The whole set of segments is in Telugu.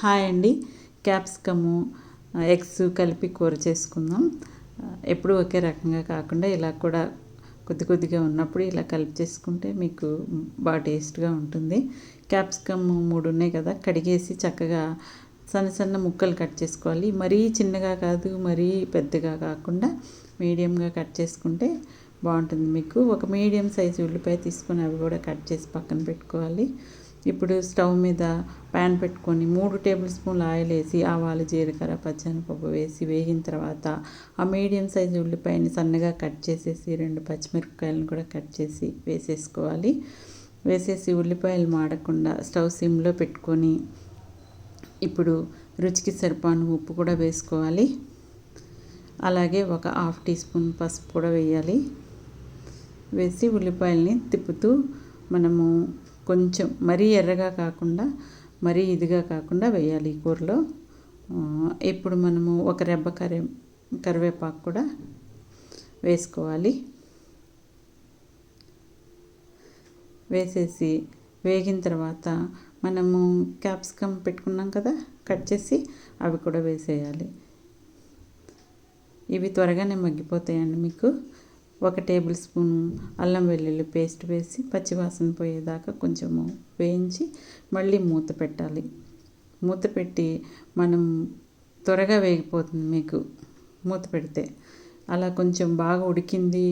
హాయ్ అండి. క్యాప్సికము ఎగ్స్ కలిపి కూర చేసుకుందాం. ఎప్పుడు ఒకే రకంగా కాకుండా ఇలా కూడా కొద్ది కొద్దిగా ఉన్నప్పుడు ఇలా కలిపి చేసుకుంటే మీకు బాగా టేస్ట్గా ఉంటుంది. క్యాప్సికమ్ 3 ఉన్నాయి కదా, కడిగేసి చక్కగా సన్న సన్న ముక్కలు కట్ చేసుకోవాలి. మరీ చిన్నగా కాదు, మరీ పెద్దగా కాకుండా మీడియంగా కట్ చేసుకుంటే బాగుంటుంది. మీకు ఒక మీడియం సైజు ఉల్లిపాయ తీసుకొని అవి కూడా కట్ చేసి పక్కన పెట్టుకోవాలి. ఇప్పుడు స్టవ్ మీద ప్యాన్ పెట్టుకొని 3 టేబుల్ స్పూన్ల ఆయిల్ వేసి ఆవాలు, జీలకర్ర, పచ్చెనపప్పు వేసి వేగిన తర్వాత ఆ మీడియం సైజు ఉల్లిపాయని సన్నగా కట్ చేసేసి 2 పచ్చిమిరపకాయలను కూడా కట్ చేసి వేసేసుకోవాలి. వేసేసి ఉల్లిపాయలు మాడకుండా స్టవ్ సిమ్లో పెట్టుకొని ఇప్పుడు రుచికి సరిపడిన ఉప్పు కూడా వేసుకోవాలి. అలాగే ఒక 1/2 టీ స్పూన్ పసుపు కూడా వేయాలి. వేసి ఉల్లిపాయల్ని తిప్పుతూ మనము కొంచెం మరీ ఎర్రగా కాకుండా మరీ ఇదిగా కాకుండా వేయాలి ఈ కూరలో. ఇప్పుడు మనము ఒక రెబ్బ కరివేపాకు కూడా వేసుకోవాలి. వేసేసి వేగిన తర్వాత మనము క్యాప్సికమ్ పెట్టుకున్నాం కదా కట్ చేసి, అవి కూడా వేసేయాలి. ఇవి త్వరగానే మగ్గిపోతాయండి. మీకు 1 టేబుల్ స్పూన్ అల్లం వెల్లుల్లి పేస్ట్ వేసి పచ్చివాసన పోయేదాకా కొంచెము వేయించి మళ్ళీ మూత పెట్టాలి. మూత పెట్టి మనం త్వరగా వేగిపోతుంది మీకు మూత పెడితే. అలా కొంచెం బాగా ఉడికింది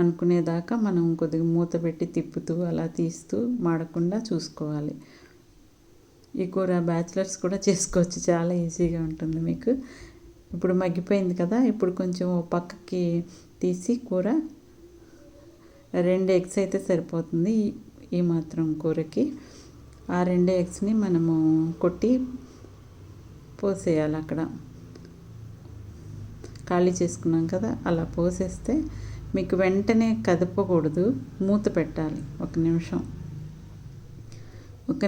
అనుకునేదాకా మనం కొద్దిగా మూత పెట్టి తిప్పుతూ అలా తీస్తూ మాడకుండా చూసుకోవాలి. ఈ కూర బ్యాచిలర్స్ కూడా చేసుకోవచ్చు, చాలా ఈజీగా ఉంటుంది మీకు. ఇప్పుడు మగ్గిపోయింది కదా, ఇప్పుడు కొంచెం పక్కకి తీసి కూర 2 ఎగ్స్ అయితే సరిపోతుంది ఈ మాత్రం కూరకి. ఆ 2 ఎగ్స్ని మనము కొట్టి పోసేయాలి. అక్కడ ఖాళీ చేసుకున్నాం కదా, అలా పోసేస్తే మీకు వెంటనే కదపకూడదు, మూత పెట్టాలి. 1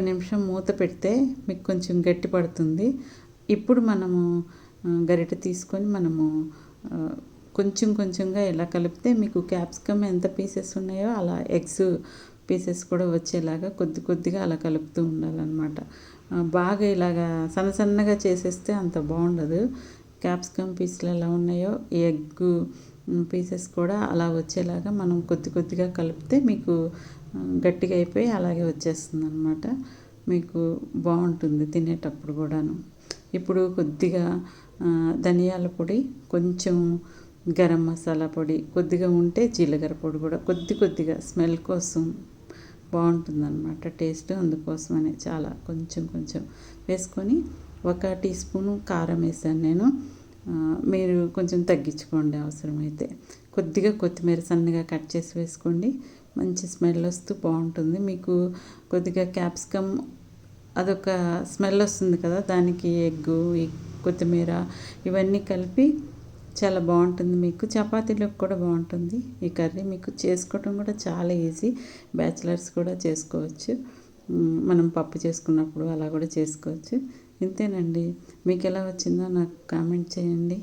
నిమిషం మూత పెడితే మీకు కొంచెం గట్టి పడుతుంది. ఇప్పుడు మనము గరిటె తీసుకొని మనము కొంచెం కొంచెంగా ఇలా కలిపితే మీకు క్యాప్సికమ్ ఎంత పీసెస్ ఉన్నాయో అలా ఎగ్స్ పీసెస్ కూడా వచ్చేలాగా కొద్ది కొద్దిగా అలా కలుపుతూ ఉండాలన్నమాట. బాగా ఇలాగా సన్న సన్నగా చేసేస్తే అంత బాగుండదు. క్యాప్సికమ్ పీసులు ఎలా ఉన్నాయో ఈ ఎగ్ పీసెస్ కూడా అలా వచ్చేలాగా మనం కొద్ది కొద్దిగా కలిపితే మీకు గట్టిగా అయిపోయి అలాగే వచ్చేస్తుంది అన్నమాట. మీకు బాగుంటుంది తినేటప్పుడు కూడాను. ఇప్పుడు కొద్దిగా ధనియాల పొడి, కొంచెం గరం మసాలా పొడి, కొద్దిగా ఉంటే జీలకర్ర పొడి కూడా కొద్దిగా స్మెల్ కోసం బాగుంటుందన్నమాట టేస్ట్. అందుకోసమనే చాలా కొంచెం వేసుకొని 1 టీ స్పూను కారం వేసాను నేను. మీరు కొంచెం తగ్గించుకోండి అవసరమైతే. కొద్దిగా కొత్తిమీర సన్నగా కట్ చేసి వేసుకోండి, మంచి స్మెల్ వస్తూ బాగుంటుంది. మీకు కొద్దిగా క్యాప్సికమ్ అదొక స్మెల్ వస్తుంది కదా, దానికి ఎగ్గు, ఈ కొత్తిమీర ఇవన్నీ కలిపి చాలా బాగుంటుంది. మీకు చపాతీలోకి కూడా బాగుంటుంది ఈ కర్రీ. మీకు చేసుకోవటం కూడా చాలా ఈజీ, బ్యాచిలర్స్ కూడా చేసుకోవచ్చు. మనం పప్పు చేసుకున్నప్పుడు అలా కూడా చేసుకోవచ్చు. ఇంతేనండి. మీకు ఎలా వచ్చిందో నాకు కామెంట్ చేయండి.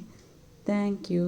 Thank you.